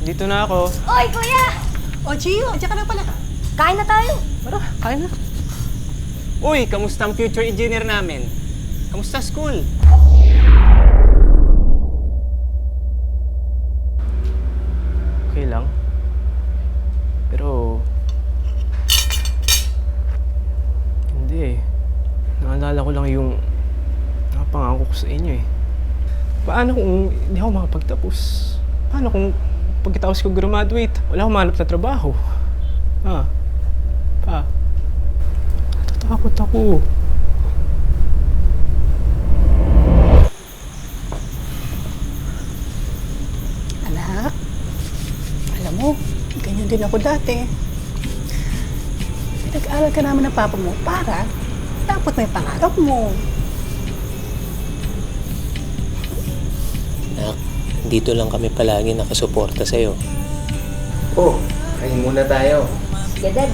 Dito na ako. Oy, kuya! O, Gio, diyan ka na pala. Kain na tayo. Tara, kain na. Uy, kamusta ang future engineer namin? Kamusta school? Okay lang. Pero... Hindi eh. Naalala ko lang yung nakapangako ko sa inyo eh. Paano kung hindi ako makapagtapos? Paano kung pagkatapos ko graduate, wala akong mahanap na trabaho? Ha? Pa? Natatakot ako. Anak, alam mo, ganyan din ako dati. Pinag-aaral ka naman ng papa mo para dapat may pangarap mo. Nak, dito lang kami palagi nakasuporta sa'yo. Oh, kain muna tayo. Sige, Dad.